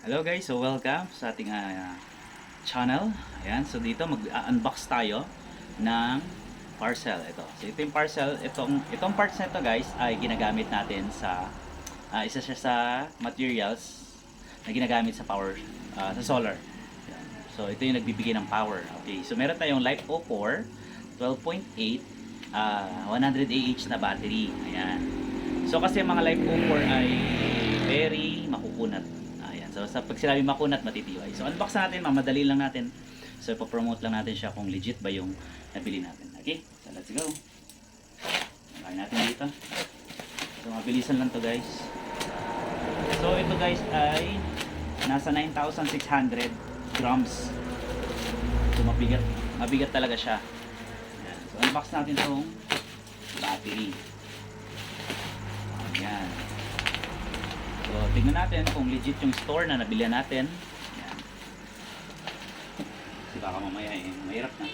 Hello guys, so welcome sa ating channel. Ayan, so dito mag-unbox tayo ng parcel. So ito yung parcel, itong parts na ito guys ay ginagamit natin sa isa siya sa materials na ginagamit sa sa solar. Ayan. So ito yung nagbibigay ng power. Okay, so meron tayong LiFeO4 12.8 100 AH na battery. Ayan. So kasi mga LiFeO4 ay very makukunat. So pag sinabi makunat, matitibay. So unbox natin, mamadali lang natin. So ipopromote lang natin siya kung legit ba yung nabili natin. Okay? So let's go. Lagay natin dito. So mabilisan lang to guys. So ito guys ay nasa 9,600 grams. So mabigat. Mabigat talaga siya. Ayan. So unbox natin tong battery. Ayan. So, tingnan natin kung legit yung store na nabili natin. Ayan. Kasi baka mamaya mahirap na.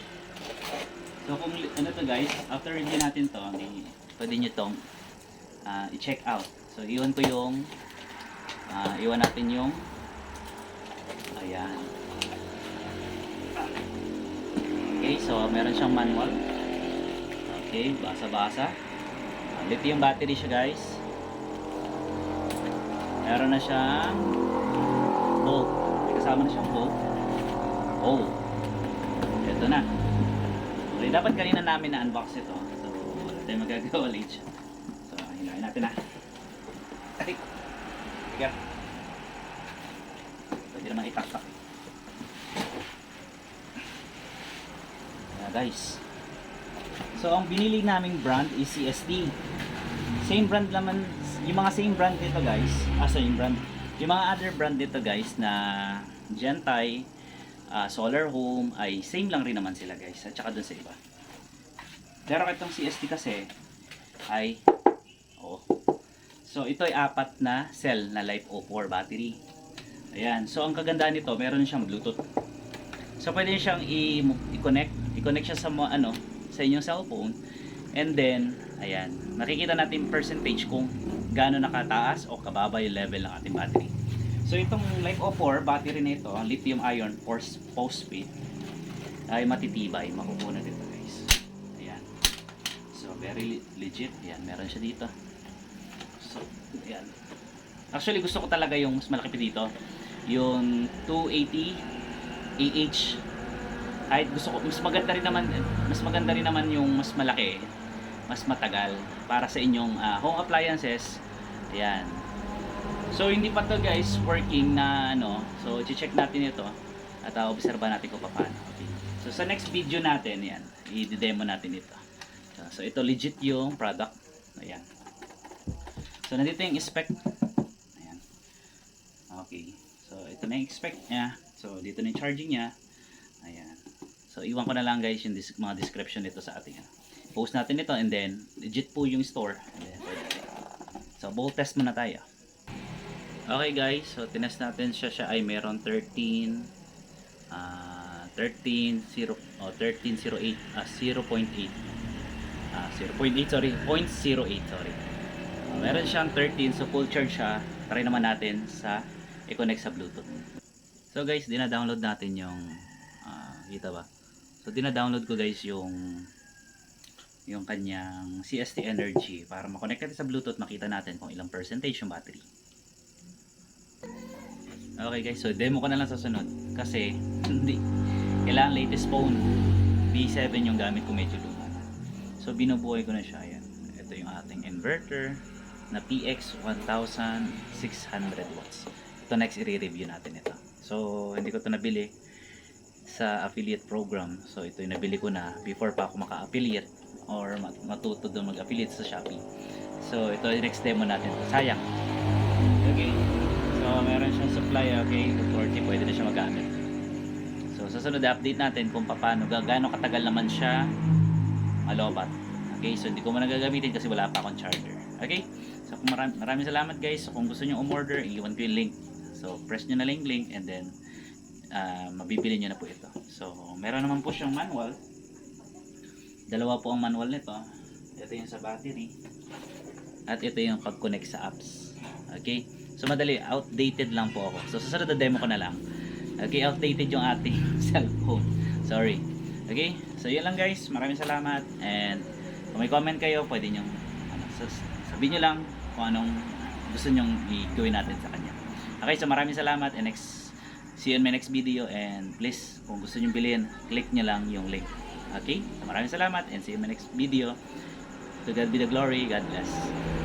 So, kung ano to guys, after review natin to, pwede nyo tong i-check out. So, iwan ko yung iwan natin yung ayan. Okay, so meron siyang manual. Okay, basa-basa. Lithium battery siya guys. Meron na siyang bolt. May kasama na siyang bolt. Oh. Ito na. Okay, dapat kanina namin na-unbox ito. So, wala tayong magagawa late. So, hinahin natin na. Ay! Tiga. Pwede naman itaktak. Ayan guys. So, ang binili naming brand is CST. Same brand naman, yung mga same brand dito guys, yung mga other brand dito guys na Gentai, Solar Home ay same lang rin naman sila guys, at saka dun sa iba. Pero itong CST kasi ay so ito ay 4 na cell na LiFeO4 battery. Ayan, so ang kagandahan nito, meron siyang Bluetooth. So pwede siyang i-connect siya sa sa inyong cellphone. And then, ayan, nakikita natin percentage kung gaano nakataas o kababa yung level ng ating battery. So itong LiFeO4 battery nito, ang lithium iron phosphate ay matitibay, makukunan dito guys. Ayan. So very legit. Ayan, meron siya dito. So, ayan. Actually gusto ko talaga yung mas malaki pa dito. Yung 280 AH. Kahit gusto ko mas maganda rin naman yung mas malaki, mas matagal para sa inyong home appliances. Ayan. So hindi pa to guys working na so i-check natin ito at obserba natin kung paano. Okay. So sa next video natin, yan, i-demo natin ito. So ito legit yung product. Ayan. So nandito yung spec. Ayan. Okay. So ito na yung spec niya. So dito na yung charging niya. Ayan. So iwan ko na lang guys yung mga description nito sa ating post natin ito, and then legit po yung store. And then, so bolt test muna tayo. Okay guys, so tinest natin siya ay meron 13 0.8 sorry, 0.08 sorry. Meron siyang 13, so full charge siya. Try naman natin sa i-connect sa Bluetooth. So guys, dina-download natin yung kita ba? So dina-download ko guys yung kanyang CST Energy para makonect natin sa Bluetooth, makita natin kung ilang percentage yung battery. Okay guys, so demo ko na lang sa sunod kasi hindi kailangan latest phone. B7 yung gamit ko, medyo luma na. So binubuhay ko na siya. Ayan. Ito yung ating inverter na PX 1600 watts. Ito next i-review natin ito. So hindi ko ito nabili sa affiliate program. So ito yung nabili ko na before pa ako maka-affiliate or matuto doon mag-affiliate sa Shopee. So ito yung next demo natin. Sayang. Okay. So meron siyang supply, okay, 40, pwede na siya magamit. So sa sunod update natin kung paano, gaano katagal naman siya malobat. Okay, so hindi ko muna gagamitin kasi wala pa akong charger. Okay? So kung maraming salamat guys. So kung gusto niyo umorder, iwan ko yung link. So press nyo na lang yung link and then mabibili nyo na po ito. So meron naman po siyang manual. Dalawa po ang manual nito. Ito yung sa battery at ito yung pag-connect sa apps. Okay, So madali, outdated lang po ako. So susunod na demo ko na lang. Okay, outdated yung ating cellphone. Sorry. Okay, so yun lang guys. Maraming salamat. And kung may comment kayo, pwede nyo sabihin nyo lang kung anong gusto nyong i-gawin natin sa kanya. Okay, so maraming salamat and see you in my next video, and please kung gusto nyong bilhin, click nyo lang yung link. Okay, so maraming salamat and see you in my next video. To God be the glory. God bless.